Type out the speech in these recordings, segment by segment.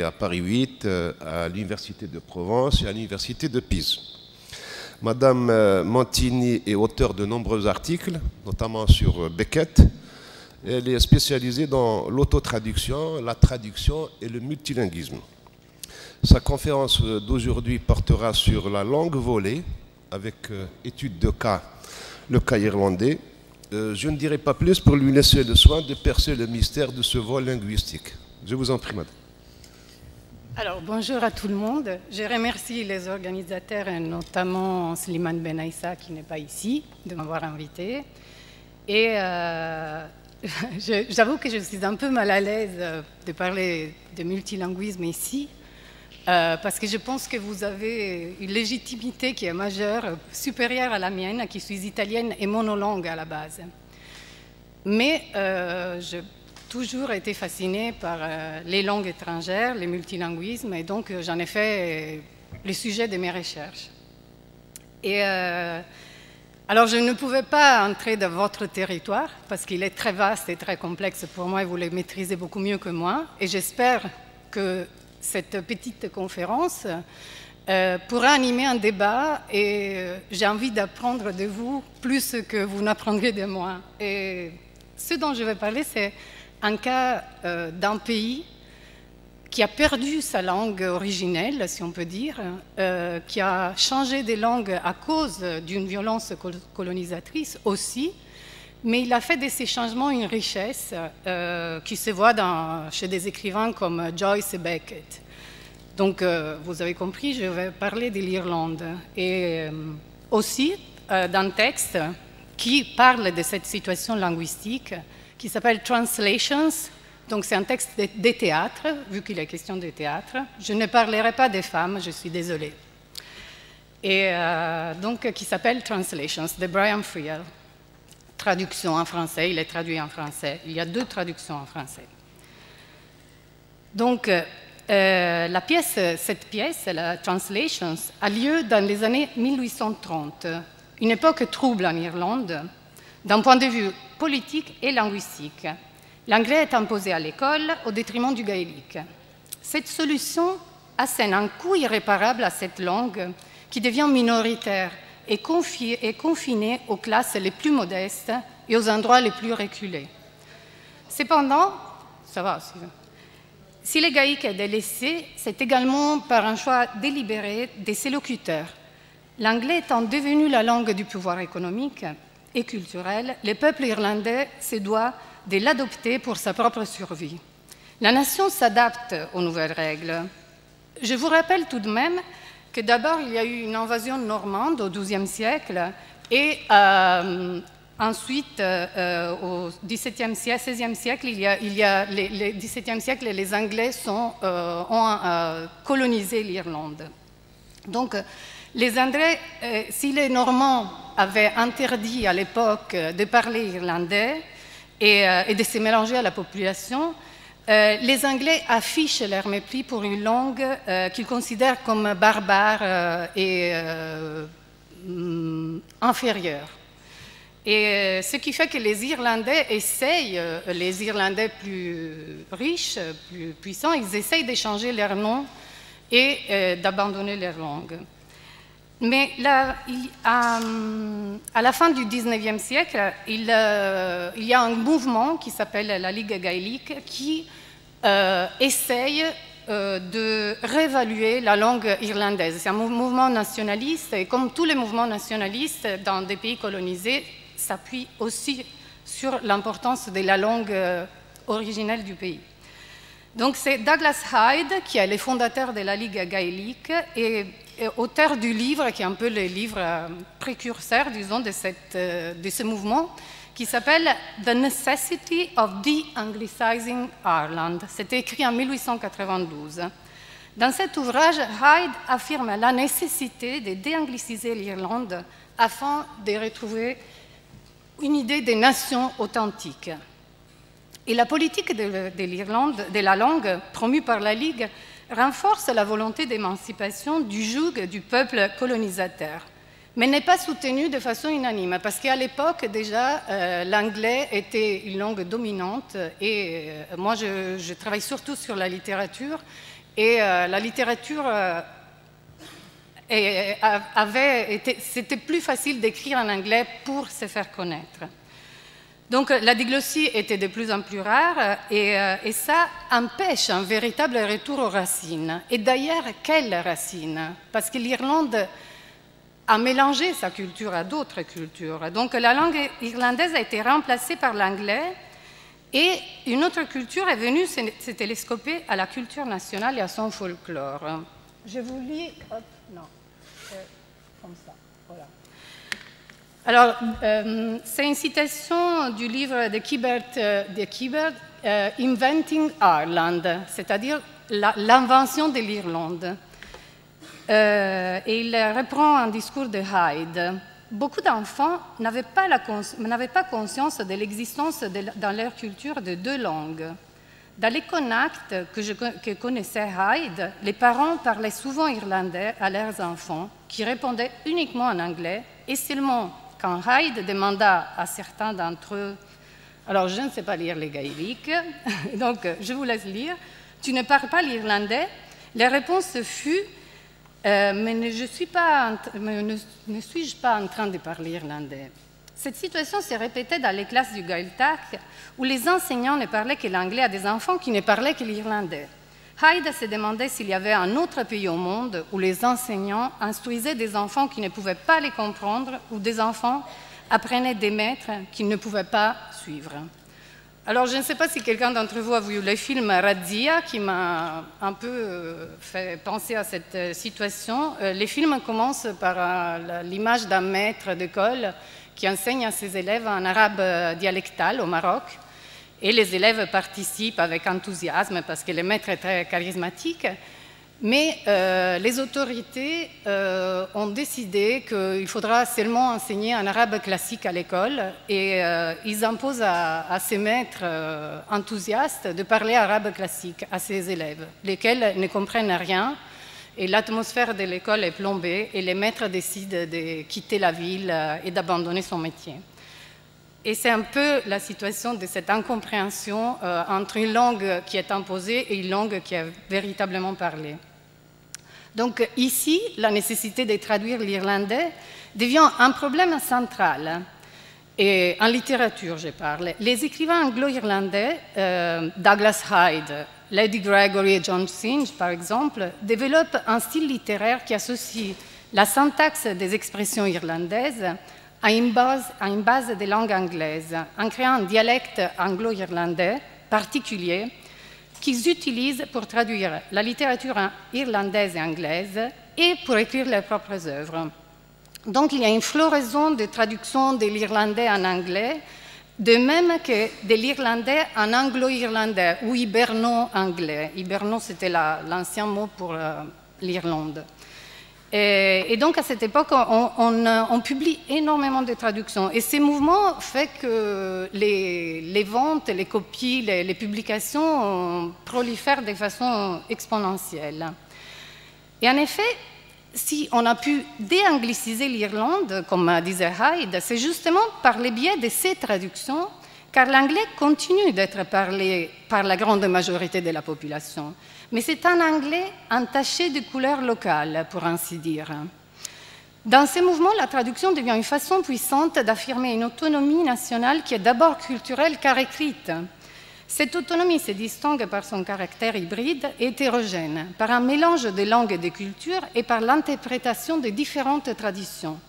à Paris 8, à l'Université de Provence et à l'Université de Pise. Madame Montini est auteure de nombreux articles, notamment sur Beckett. Elle est spécialisée dans l'autotraduction, la traduction et le multilinguisme. Sa conférence d'aujourd'hui portera sur la langue volée, avec étude de cas, le cas irlandais. Je ne dirai pas plus pour lui laisser le soin de percer le mystère de ce vol linguistique. Je vous en prie, madame. Alors, bonjour à tout le monde. Je remercie les organisateurs, et notamment Slimane Benaïssa, qui n'est pas ici, de m'avoir invité. Et j'avoue que je suis un peu mal à l'aise de parler de multilinguisme ici, parce que je pense que vous avez une légitimité qui est majeure, supérieure à la mienne, qui suis italienne et monolangue à la base. Mais j'ai toujours été fascinée par les langues étrangères, les multilinguismes, et donc j'en ai fait le sujet de mes recherches. Et alors je ne pouvais pas entrer dans votre territoire, parce qu'il est très vaste et très complexe pour moi, et vous le maîtrisez beaucoup mieux que moi, et j'espère que cette petite conférence pourra animer un débat, et j'ai envie d'apprendre de vous plus que vous n'apprendrez de moi. Et ce dont je vais parler, c'est un cas d'un pays qui a perdu sa langue originelle, si on peut dire, qui a changé de langue à cause d'une violence colonisatrice aussi, mais il a fait de ces changements une richesse qui se voit chez des écrivains comme Joyce et Beckett. Donc, vous avez compris, je vais parler de l'Irlande. Et aussi d'un texte qui parle de cette situation linguistique, qui s'appelle Translations. Donc, c'est un texte de théâtre, vu qu'il est question de théâtre. Je ne parlerai pas des femmes, je suis désolée. Et donc, qui s'appelle Translations, de Brian Friel. Traduction en français, il est traduit en français. Il y a 2 traductions en français. Donc, cette pièce, la Translations, a lieu dans les années 1830, une époque trouble en Irlande, d'un point de vue politique et linguistique. L'anglais est imposé à l'école au détriment du gaélique. Cette solution assène un coût irréparable à cette langue qui devient minoritaire et confinée aux classes les plus modestes et aux endroits les plus reculés. Cependant, ça va, si le gaélique est délaissé, c'est également par un choix délibéré de ses locuteurs. L'anglais étant devenu la langue du pouvoir économique et culturel, le peuple irlandais se doit de l'adopter pour sa propre survie. La nation s'adapte aux nouvelles règles. Je vous rappelle tout de même que d'abord, il y a eu une invasion normande au XIIe siècle et ensuite, au XVIIe siècle, XVIe siècle, le XVIIe siècle, les Anglais ont colonisé l'Irlande. Donc, les Anglais, si les Normands avaient interdit à l'époque de parler irlandais et de se mélanger à la population, les Anglais affichent leur mépris pour une langue qu'ils considèrent comme barbare et inférieure. Et ce qui fait que les Irlandais essayent, les Irlandais plus riches, plus puissants, ils essayent de changer leur nom et d'abandonner leur langue. Mais là, à la fin du XIXe siècle, il y a un mouvement qui s'appelle la Ligue gaélique qui essaye de réévaluer la langue irlandaise. C'est un mouvement nationaliste et comme tous les mouvements nationalistes dans des pays colonisés, s'appuie aussi sur l'importance de la langue originelle du pays. Donc c'est Douglas Hyde qui est le fondateur de la Ligue gaélique et auteur du livre, qui est un peu le livre précurseur, disons, de ce mouvement, qui s'appelle « The Necessity of De-Anglicizing Ireland ». C'était écrit en 1892. Dans cet ouvrage, Hyde affirme la nécessité de déangliciser l'Irlande afin de retrouver une idée de nation authentique. Et la politique de l'Irlande, de la langue promue par la Ligue, renforce la volonté d'émancipation du joug du peuple colonisateur, mais n'est pas soutenue de façon unanime, parce qu'à l'époque, déjà, l'anglais était une langue dominante, et moi, je travaille surtout sur la littérature, Et la littérature c'était plus facile d'écrire en anglais pour se faire connaître. Donc la diglossie était de plus en plus rare et ça empêche un véritable retour aux racines. Et d'ailleurs, quelles racines? Parce que l'Irlande a mélangé sa culture à d'autres cultures. Donc la langue irlandaise a été remplacée par l'anglais et une autre culture est venue se télescoper à la culture nationale et à son folklore. Je vous lis... Hop, non, comme ça, voilà. Alors, c'est une citation du livre de Kibert, Inventing Ireland, c'est-à-dire l'invention de l'Irlande. Et il reprend un discours de Hyde. Beaucoup d'enfants n'avaient pas conscience de l'existence dans leur culture de deux langues. Dans les Connacht que connaissait Hyde, les parents parlaient souvent irlandais à leurs enfants, qui répondaient uniquement en anglais, et seulement quand Hyde demanda à certains d'entre eux, alors je ne sais pas lire les gaéliques, donc je vous laisse lire, tu ne parles pas l'irlandais? La réponse fut, mais ne suis-je pas en train de parler irlandais? Cette situation s'est répétée dans les classes du Gaeltacht, où les enseignants ne parlaient que l'anglais à des enfants qui ne parlaient que l'irlandais. Hyde se demandait s'il y avait un autre pays au monde où les enseignants instruisaient des enfants qui ne pouvaient pas les comprendre ou des enfants apprenaient des maîtres qu'ils ne pouvaient pas suivre. Alors, je ne sais pas si quelqu'un d'entre vous a vu le film Razzia, qui m'a un peu fait penser à cette situation. Le film commence par l'image d'un maître d'école qui enseigne à ses élèves en arabe dialectal au Maroc. Et les élèves participent avec enthousiasme parce que le maître est très charismatique. Mais les autorités ont décidé qu'il faudra seulement enseigner en arabe classique à l'école et ils imposent à ces maîtres enthousiastes de parler arabe classique à ces élèves, lesquels ne comprennent rien et l'atmosphère de l'école est plombée et les maîtres décident de quitter la ville et d'abandonner son métier. Et c'est un peu la situation de cette incompréhension entre une langue qui est imposée et une langue qui est véritablement parlée. Donc ici, la nécessité de traduire l'irlandais devient un problème central. Et en littérature, je parle. Les écrivains anglo-irlandais, Douglas Hyde, Lady Gregory et John Synge, par exemple, développent un style littéraire qui associe la syntaxe des expressions irlandaises à une base des langues anglaises, en créant un dialecte anglo-irlandais particulier qu'ils utilisent pour traduire la littérature irlandaise et anglaise et pour écrire leurs propres œuvres. Donc il y a une floraison de traductions de l'irlandais en anglais, de même que de l'irlandais en anglo-irlandais ou hiberno-anglais. Hiberno, c'était l'ancien mot pour l'Irlande. Et donc, à cette époque, on publie énormément de traductions. Et ces mouvements font que les ventes, les copies, les publications prolifèrent de façon exponentielle. Et en effet, si on a pu déangliciser l'Irlande, comme disait Hyde, c'est justement par le biais de ces traductions, car l'anglais continue d'être parlé par la grande majorité de la population. Mais c'est un anglais entaché de couleurs locales, pour ainsi dire. Dans ces mouvements, la traduction devient une façon puissante d'affirmer une autonomie nationale qui est d'abord culturelle car écrite. Cette autonomie se distingue par son caractère hybride et hétérogène, par un mélange de langues et de cultures et par l'interprétation de différentes traditions.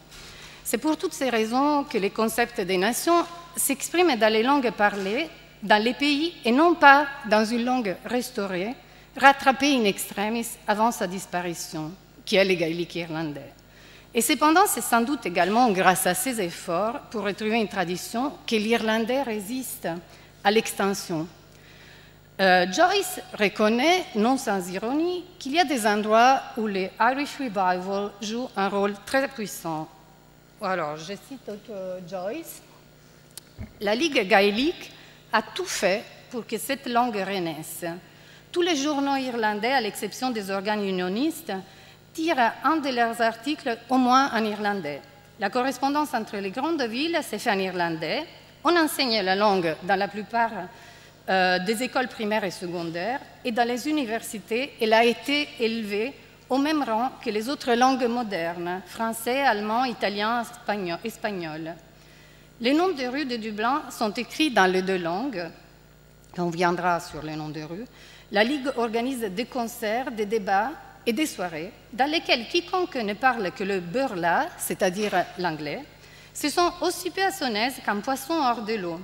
C'est pour toutes ces raisons que les concepts des nations s'expriment dans les langues parlées, dans les pays, et non pas dans une langue restaurée, rattrapée in extremis avant sa disparition, qui est le gaélique irlandais. Et cependant, c'est sans doute également grâce à ces efforts pour retrouver une tradition que l'irlandais résiste à l'extinction. Joyce reconnaît, non sans ironie, qu'il y a des endroits où les Irish Revival jouent un rôle très puissant. Alors, je cite Joyce. La Ligue gaélique a tout fait pour que cette langue renaisse. Tous les journaux irlandais, à l'exception des organes unionistes, tirent un de leurs articles au moins en irlandais. La correspondance entre les grandes villes s'est faite en irlandais. On enseigne la langue dans la plupart des écoles primaires et secondaires, et dans les universités, elle a été élevée au même rang que les autres langues modernes, français, allemand, italien, espagnol. Les noms de rues de Dublin sont écrits dans les deux langues. On viendra sur les noms de rues. La Ligue organise des concerts, des débats et des soirées dans lesquelles quiconque ne parle que le burla, c'est-à-dire l'anglais, se sent aussi peu à son aise qu'un poisson hors de l'eau,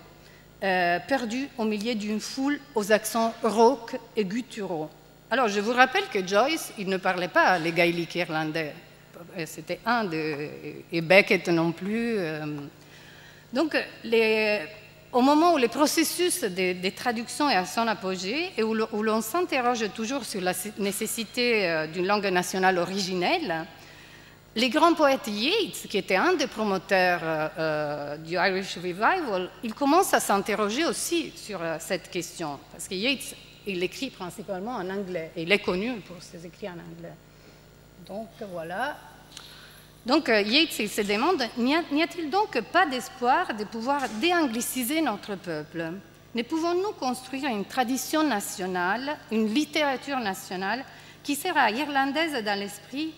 perdu au milieu d'une foule aux accents rauques et gutturaux. Alors, je vous rappelle que Joyce, il ne parlait pas les gaéliques irlandais. C'était et Beckett non plus. Donc, au moment où le processus des traductions est à son apogée et où l'on s'interroge toujours sur la nécessité d'une langue nationale originelle, les grands poètes Yeats, qui était un des promoteurs du Irish Revival, il commence à s'interroger aussi sur cette question. Parce que Yeats, il écrit principalement en anglais, et il est connu pour ses écrits en anglais. Donc, voilà. Donc, Yeats, il se demande, n'y a-t-il donc pas d'espoir de pouvoir déangliciser notre peuple? Ne pouvons-nous construire une tradition nationale, une littérature nationale, qui sera irlandaise dans l'esprit,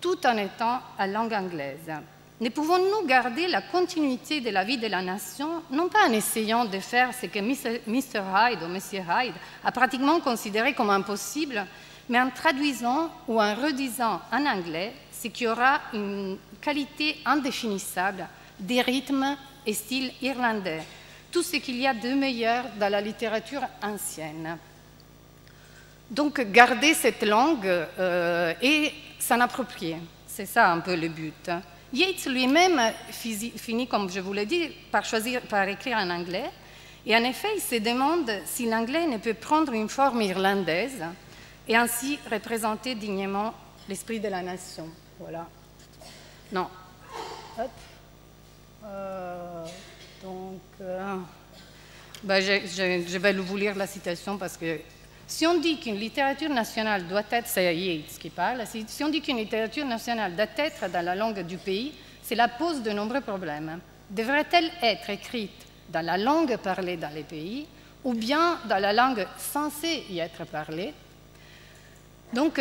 tout en étant à langue anglaise? Ne pouvons-nous garder la continuité de la vie de la nation, non pas en essayant de faire ce que Mr. Hyde ou Monsieur Hyde a pratiquement considéré comme impossible, mais en traduisant ou en redisant en anglais ce qui aura une qualité indéfinissable des rythmes et styles irlandais, tout ce qu'il y a de meilleur dans la littérature ancienne. Donc, garder cette langue et s'en approprier, c'est ça un peu le but. Yeats lui-même finit, comme je vous l'ai dit, par écrire en anglais. Et en effet, il se demande si l'anglais ne peut prendre une forme irlandaise et ainsi représenter dignement l'esprit de la nation. Voilà. Non. Hop. Je vais vous lire la citation parce que si on dit qu'une littérature nationale doit être, c'est Yeats qui parle, si on dit qu'une littérature nationale doit être dans la langue du pays, cela pose de nombreux problèmes. Devrait-elle être écrite dans la langue parlée dans les pays ou bien dans la langue censée y être parlée? Donc,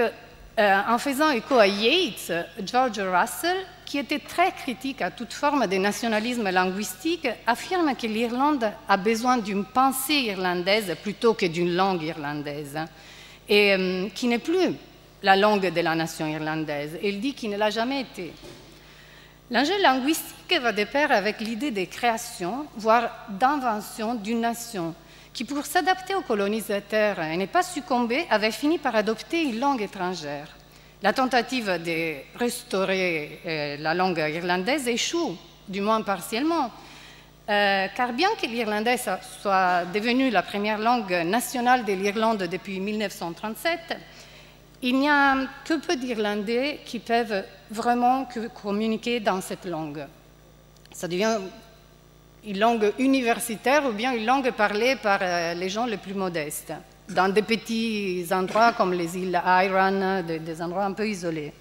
en faisant écho à Yeats, George Russell, qui était très critique à toute forme de nationalisme linguistique, affirme que l'Irlande a besoin d'une pensée irlandaise plutôt que d'une langue irlandaise, et qui n'est plus la langue de la nation irlandaise. Il dit qu'il ne l'a jamais été. L'enjeu linguistique va de pair avec l'idée de création, voire d'invention d'une nation, qui, pour s'adapter aux colonisateurs et ne pas succomber, avait fini par adopter une langue étrangère. La tentative de restaurer la langue irlandaise échoue, du moins partiellement, car bien que l'irlandais soit devenu la première langue nationale de l'Irlande depuis 1937, il n'y a que peu d'Irlandais qui peuvent vraiment communiquer dans cette langue. Ça devient une langue universitaire ou bien une langue parlée par les gens les plus modestes, dans des petits endroits comme les îles Iran, des endroits un peu isolés.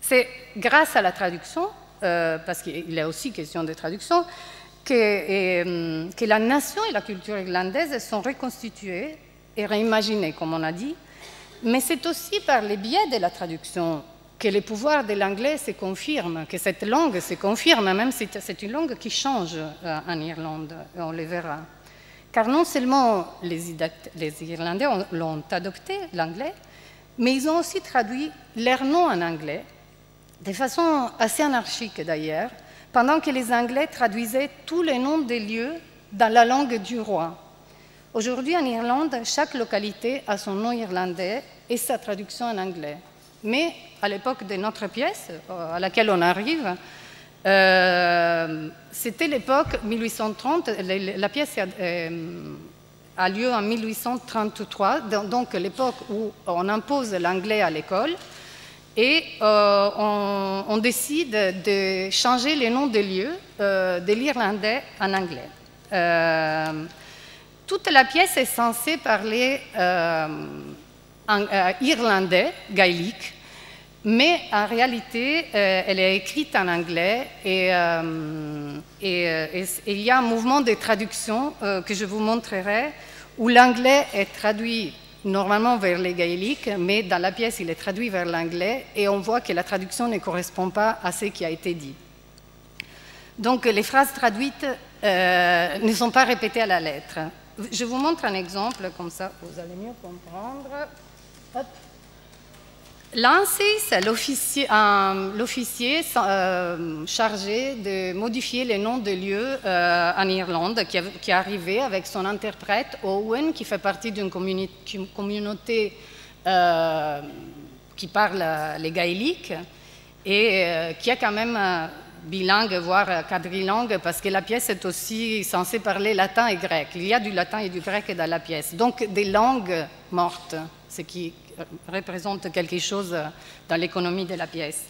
C'est grâce à la traduction, parce qu'il est aussi question de traduction, que la nation et la culture irlandaise sont reconstituées et réimaginées, comme on a dit, mais c'est aussi par le biais de la traduction que le pouvoir de l'anglais se confirme, que cette langue se confirme, même si c'est une langue qui change en Irlande, on le verra. Car non seulement les Irlandais l'ont adopté, l'anglais, mais ils ont aussi traduit leurs noms en anglais, de façon assez anarchique d'ailleurs, pendant que les Anglais traduisaient tous les noms des lieux dans la langue du roi. Aujourd'hui, en Irlande, chaque localité a son nom irlandais et sa traduction en anglais. Mais à l'époque de notre pièce, à laquelle on arrive, c'était l'époque 1830, la pièce a lieu en 1833, donc l'époque où on impose l'anglais à l'école et on décide de changer les noms des lieux de l'irlandais en anglais. Toute la pièce est censée parler en irlandais, gaélique, Mais en réalité, elle est écrite en anglais et il y a un mouvement de traduction que je vous montrerai où l'anglais est traduit normalement vers les gaéliques, mais dans la pièce, il est traduit vers l'anglais et on voit que la traduction ne correspond pas à ce qui a été dit. Donc, les phrases traduites ne sont pas répétées à la lettre. Je vous montre un exemple, comme ça vous allez mieux comprendre. Hop. Lancy, c'est l'officier chargé de modifier les noms de lieux en Irlande, qui est arrivé avec son interprète Owen, qui fait partie d'une communauté qui parle les gaéliques et qui est quand même bilingue, voire quadrilingue, parce que la pièce est aussi censée parler latin et grec. Il y a du latin et du grec dans la pièce, donc des langues mortes, ce qui représente quelque chose dans l'économie de la pièce.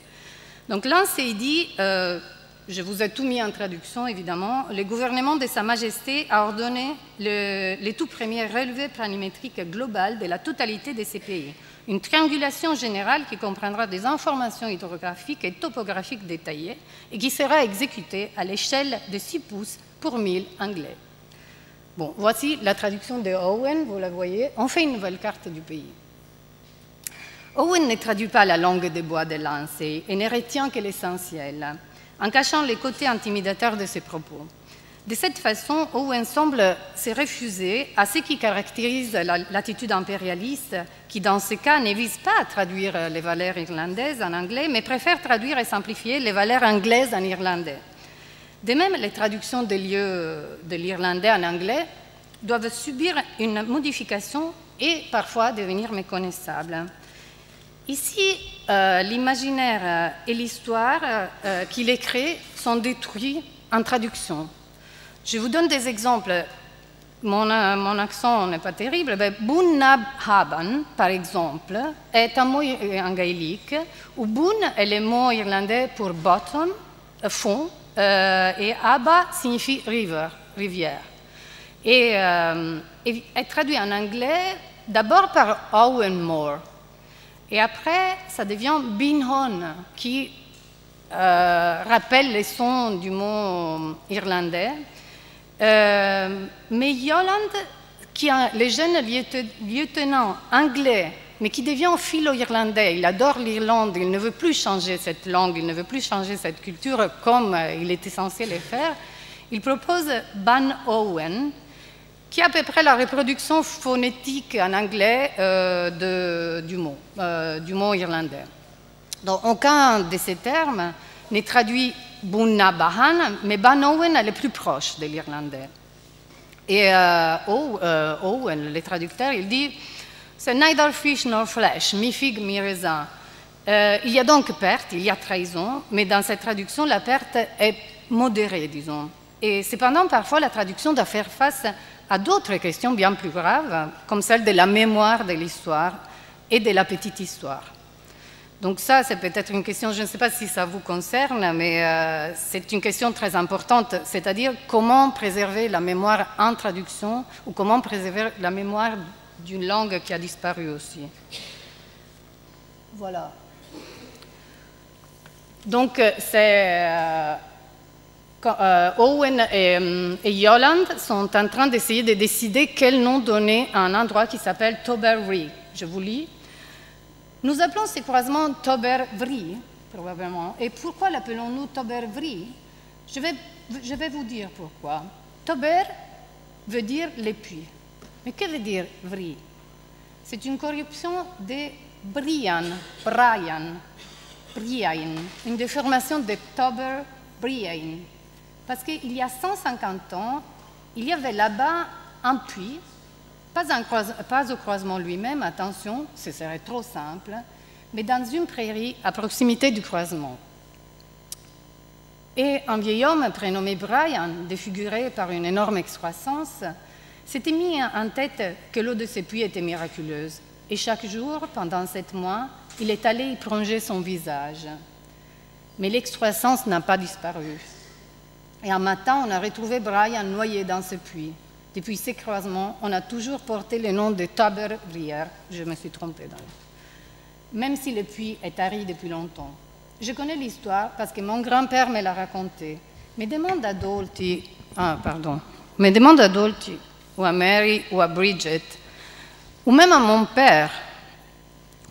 Donc là, c'est dit, je vous ai tout mis en traduction évidemment, le gouvernement de Sa Majesté a ordonné les tout premiers relevés planimétriques globales de la totalité de ces pays. Une triangulation générale qui comprendra des informations hydrographiques et topographiques détaillées et qui sera exécutée à l'échelle de 6 pouces pour 1000 anglais. Bon, voici la traduction de Owen, vous la voyez. On fait une nouvelle carte du pays. Owen ne traduit pas la langue des bois de Lancy et ne retient que l'essentiel, en cachant les côtés intimidateurs de ses propos. De cette façon, Owen semble se refuser à ce qui caractérise l'attitude impérialiste, qui dans ce cas ne vise pas à traduire les valeurs irlandaises en anglais, mais préfère traduire et simplifier les valeurs anglaises en irlandais. De même, les traductions des lieux de l'irlandais en anglais doivent subir une modification et parfois devenir méconnaissables. Ici, l'imaginaire et l'histoire qu'il est créé sont détruits en traduction. Je vous donne des exemples. Mon accent n'est pas terrible. Boon Haban, par exemple, est un mot en gaélique, où Boon est le mot irlandais pour bottom, fond, et Abba signifie river, rivière. Et est traduit en anglais d'abord par Owen Moore. Et après, ça devient Binhon, qui rappelle les sons du mot irlandais. Mais Yolande, qui est le jeune lieutenant anglais, mais qui devient philo-irlandais, il adore l'Irlande, il ne veut plus changer cette langue, il ne veut plus changer cette culture comme il était censé le faire, il propose Ban Owen, qui est à peu près la reproduction phonétique en anglais du mot irlandais. Donc, aucun de ces termes n'est traduit Bunnabahan, mais Ban Owen est le plus proche de l'irlandais. Et Owen, le traducteur, il dit « C'est neither fish nor flesh, mi-figue, mi-raisin ». Il y a donc perte, il y a trahison, mais dans cette traduction, la perte est modérée, disons. Et cependant, parfois, la traduction doit faire face à d'autres questions bien plus graves, comme celle de la mémoire de l'histoire et de la petite histoire. Donc ça, c'est peut-être une question, je ne sais pas si ça vous concerne, mais c'est une question très importante, c'est-à-dire comment préserver la mémoire en traduction ou comment préserver la mémoire d'une langue qui a disparu aussi. Voilà. Donc, c'est... Owen et Yolande sont en train d'essayer de décider quel nom donner à un endroit qui s'appelle Tobervry. Je vous lis. Nous appelons ces croisements Tobervry, probablement. Et pourquoi l'appelons-nous Tobervry? Je vais vous dire pourquoi. Tober veut dire les puits. Mais que veut dire Vry? C'est une corruption de Brian, une déformation de Tober, Brian. Parce qu'il y a 150 ans, il y avait là-bas un puits, pas au croisement lui-même, attention, ce serait trop simple, mais dans une prairie à proximité du croisement. Et un vieil homme prénommé Brian, défiguré par une énorme excroissance, s'était mis en tête que l'eau de ce puits était miraculeuse. Et chaque jour, pendant 7 mois, il est allé y plonger son visage. Mais l'excroissance n'a pas disparu. Et un matin, on a retrouvé Brian noyé dans ce puits. Depuis ces croisements, on a toujours porté le nom de Tobervry. Je me suis trompée dans même si le puits est tari depuis longtemps. Je connais l'histoire parce que mon grand-père me l'a racontée. Mais demande à Dolty, ou à Mary, ou à Bridget, ou même à mon père,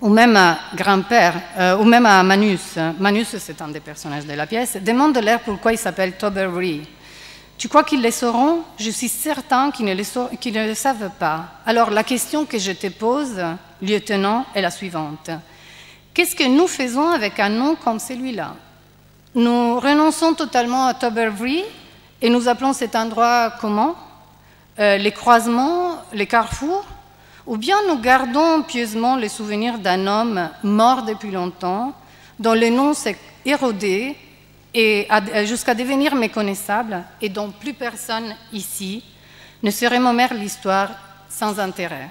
ou même à grand-père, ou même à Manus. Manus, c'est un des personnages de la pièce. Demande-leur pourquoi il s'appelle Tobermory. Tu crois qu'ils le sauront? Je suis certain qu'ils ne le savent pas. Alors la question que je te pose, lieutenant, est la suivante. Qu'est-ce que nous faisons avec un nom comme celui-là? Nous renonçons totalement à Tobermory et nous appelons cet endroit comment? Les croisements, les carrefours? Ou bien nous gardons pieusement le souvenir d'un homme mort depuis longtemps, dont le nom s'est érodé et jusqu'à devenir méconnaissable et dont plus personne ici ne se remémore l'histoire sans intérêt.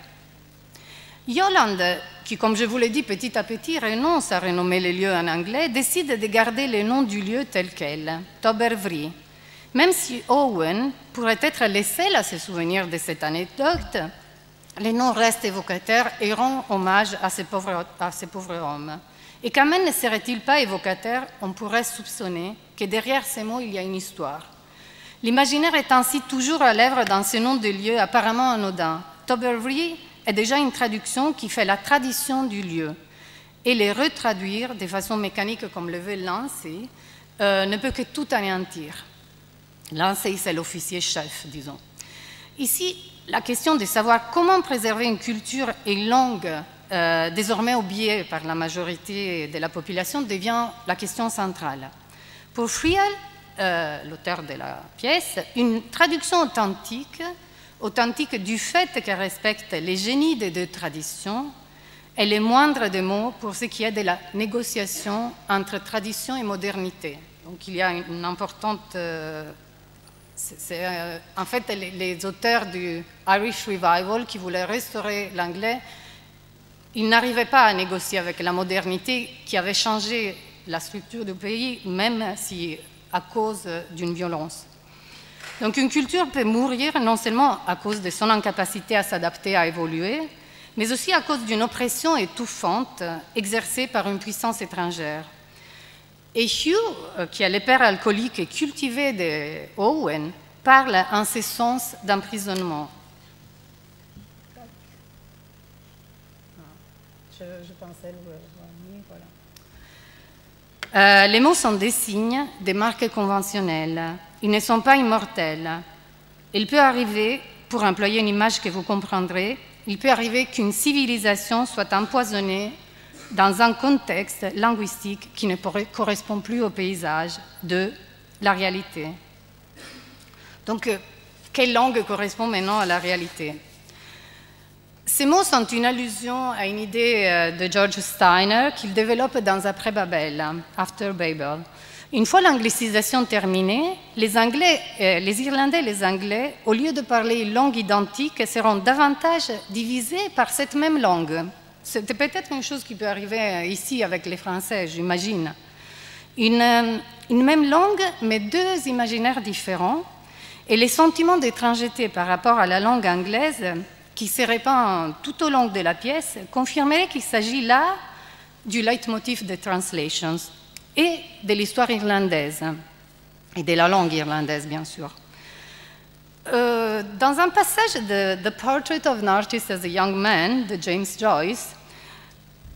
Yolande, qui, comme je vous l'ai dit, petit à petit renonce à renommer les lieux en anglais, décide de garder le nom du lieu tel quel, Tobermory. Même si Owen pourrait être le seul à se souvenir de cette anecdote, le nom reste évocateur et rend hommage à ce pauvre homme. Et quand même ne serait-il pas évocateur, on pourrait soupçonner que derrière ces mots, il y a une histoire. L'imaginaire est ainsi toujours à l'œuvre dans ce nom de lieu apparemment anodin. Tobermory est déjà une traduction qui fait la tradition du lieu. Et les retraduire de façon mécanique comme le veut Lindsay ne peut que tout anéantir. Lindsay, c'est l'officier chef, disons. Ici, la question de savoir comment préserver une culture et une langue désormais oubliée par la majorité de la population devient la question centrale. Pour Friel, l'auteur de la pièce, une traduction authentique du fait qu'elle respecte les génies des deux traditions est le moindre des mots pour ce qui est de la négociation entre tradition et modernité. Donc il y a une importante... en fait, les auteurs du Irish Revival qui voulaient restaurer l'anglais, ils n'arrivaient pas à négocier avec la modernité qui avait changé la structure du pays, même si à cause d'une violence. Donc une culture peut mourir non seulement à cause de son incapacité à s'adapter, à évoluer, mais aussi à cause d'une oppression étouffante exercée par une puissance étrangère. Et Hugh, qui est le père alcoolique et cultivé de Owen, parle en ce sens d'emprisonnement. Je pensais voilà. Les mots sont des signes, des marques conventionnelles. Ils ne sont pas immortels. Il peut arriver, pour employer une image que vous comprendrez, il peut arriver qu'une civilisation soit empoisonnée dans un contexte linguistique qui ne correspond plus au paysage de la réalité. Donc, quelle langue correspond maintenant à la réalité? Ces mots sont une allusion à une idée de George Steiner qu'il développe dans Après Babel, After Babel. Une fois l'anglicisation terminée, les Irlandais et les Anglais, au lieu de parler une langue identique, seront davantage divisés par cette même langue. C'est peut-être une chose qui peut arriver ici avec les Français, j'imagine. Une même langue, mais deux imaginaires différents, et les sentiments d'étrangeté par rapport à la langue anglaise, qui se répand tout au long de la pièce, confirmeraient qu'il s'agit là du leitmotiv des translations et de l'histoire irlandaise, et de la langue irlandaise, bien sûr. Dans un passage de The Portrait of an Artist as a Young Man de James Joyce,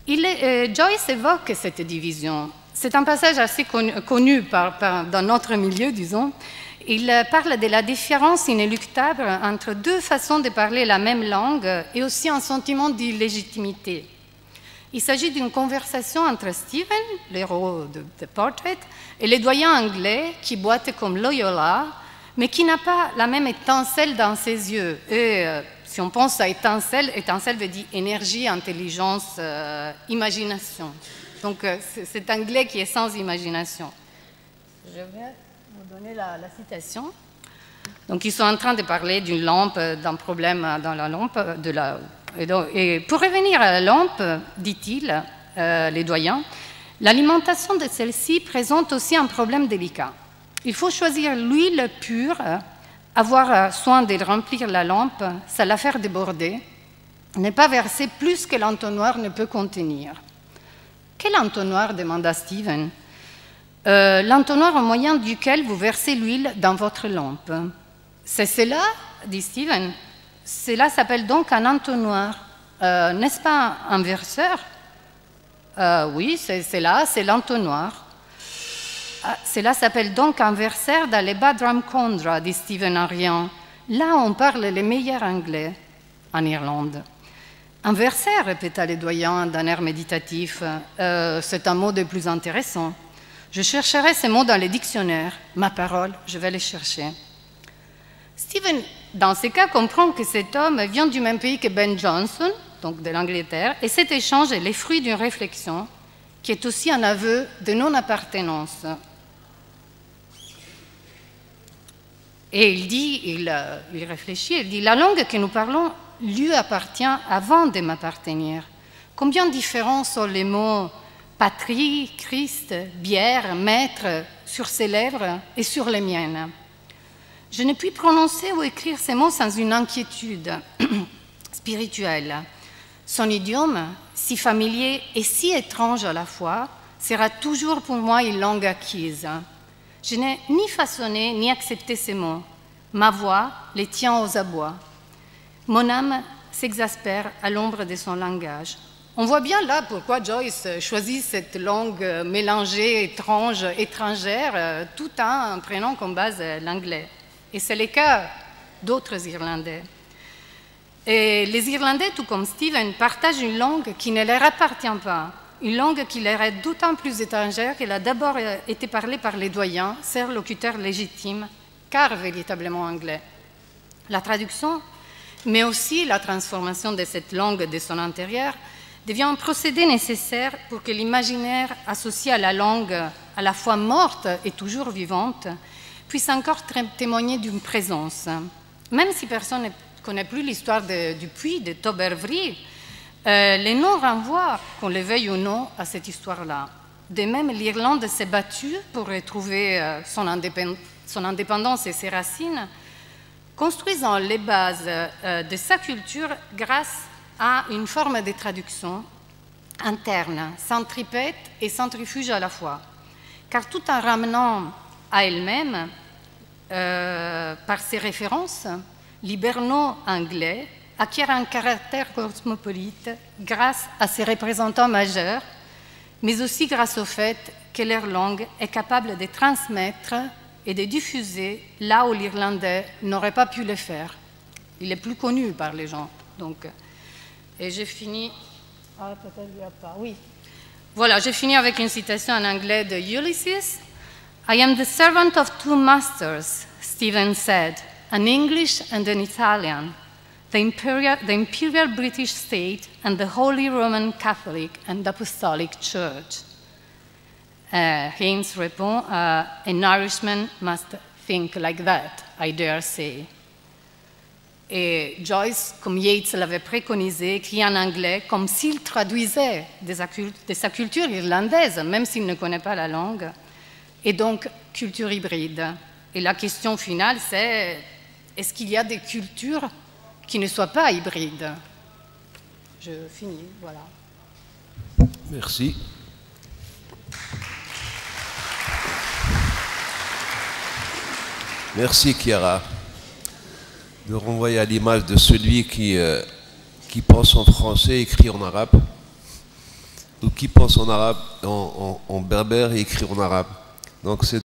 Joyce évoque cette division. C'est un passage assez connu dans notre milieu, disons. Il parle de la différence inéluctable entre deux façons de parler la même langue et aussi un sentiment d'illégitimité. Il s'agit d'une conversation entre Stephen, l'héros de The Portrait, et les doyens anglais qui boitent comme Loyola, mais qui n'a pas la même étincelle dans ses yeux. Et si on pense à étincelle, étincelle veut dire énergie, intelligence, imagination. Donc c'est anglais qui est sans imagination. Je vais vous donner la citation. Donc ils sont en train de parler d'une lampe, d'un problème dans la lampe. Et pour revenir à la lampe, dit-il, les doyens, l'alimentation de celle-ci présente aussi un problème délicat. Il faut choisir l'huile pure, avoir soin de remplir la lampe, ça la faire déborder, ne pas verser plus que l'entonnoir ne peut contenir. Quel entonnoir demanda Steven. L'entonnoir au moyen duquel vous versez l'huile dans votre lampe. C'est cela, dit Steven. Cela s'appelle donc un entonnoir. N'est-ce pas un verseur? Oui, c'est là, c'est l'entonnoir. Cela s'appelle donc un verseur dans les bas Drumcondra, dit Steven en riant. Là, on parle les meilleurs anglais, en Irlande. Un verseur, répéta le doyen d'un air méditatif. C'est un mot de plus intéressant. Je chercherai ces mots dans les dictionnaires. Ma parole, je vais les chercher. Steven, dans ce cas, comprend que cet homme vient du même pays que Ben Jonson, donc de l'Angleterre, et cet échange est le fruit d'une réflexion qui est aussi un aveu de non-appartenance. Et il dit, il réfléchit, il dit, la langue que nous parlons lui appartient avant de m'appartenir. Combien différents sont les mots patrie, Christ, bière, maître sur ses lèvres et sur les miennes. Je ne puis prononcer ou écrire ces mots sans une inquiétude spirituelle. Son idiome, si familier et si étrange à la fois, sera toujours pour moi une langue acquise. Je n'ai ni façonné ni accepté ces mots. Ma voix les tient aux abois. Mon âme s'exaspère à l'ombre de son langage. On voit bien là pourquoi Joyce choisit cette langue mélangée, étrange, étrangère, tout en prenant comme base l'anglais. Et c'est le cas d'autres Irlandais. Et les Irlandais, tout comme Steven, partagent une langue qui ne leur appartient pas, une langue qui leur est d'autant plus étrangère qu'elle a d'abord été parlée par les doyens, sers locuteurs légitimes, car véritablement anglais. La traduction, mais aussi la transformation de cette langue de son intérieur, devient un procédé nécessaire pour que l'imaginaire associé à la langue, à la fois morte et toujours vivante, puisse encore témoigner d'une présence. Même si personne ne connaît plus l'histoire du puits de Tobervry, les noms renvoient, qu'on le veuille ou non, à cette histoire-là. De même, l'Irlande s'est battue pour retrouver son indépendance et ses racines, construisant les bases de sa culture grâce à une forme de traduction interne, centripète et centrifuge à la fois. Car tout en ramenant à elle-même, par ses références, l'hiberno anglais acquiert un caractère cosmopolite grâce à ses représentants majeurs, mais aussi grâce au fait que leur langue est capable de transmettre et de diffuser là où l'irlandais n'aurait pas pu le faire. Il est plus connu par les gens. Donc, et j'ai fini... Ah, peut-être il n'y a pas... Oui. Voilà, j'ai fini avec une citation en anglais de Ulysses. I am the servant of two masters, Steven said, an English and an Italian, the imperial British state and the Holy Roman Catholic and Apostolic Church. Haynes répond, an Irishman must think like that, I dare say. Et Joyce, comme Yeats l'avait préconisé, écrit en anglais comme s'il traduisait de sa culture irlandaise, même s'il ne connaît pas la langue, et donc culture hybride. Et la question finale, c'est est-ce qu'il y a des cultures qui ne soient pas hybrides? Je finis, voilà. Merci. Merci, Chiara, de renvoyer à l'image de celui qui pense en français et écrit en arabe, ou qui pense en arabe, en berbère et écrit en arabe. Donc c'est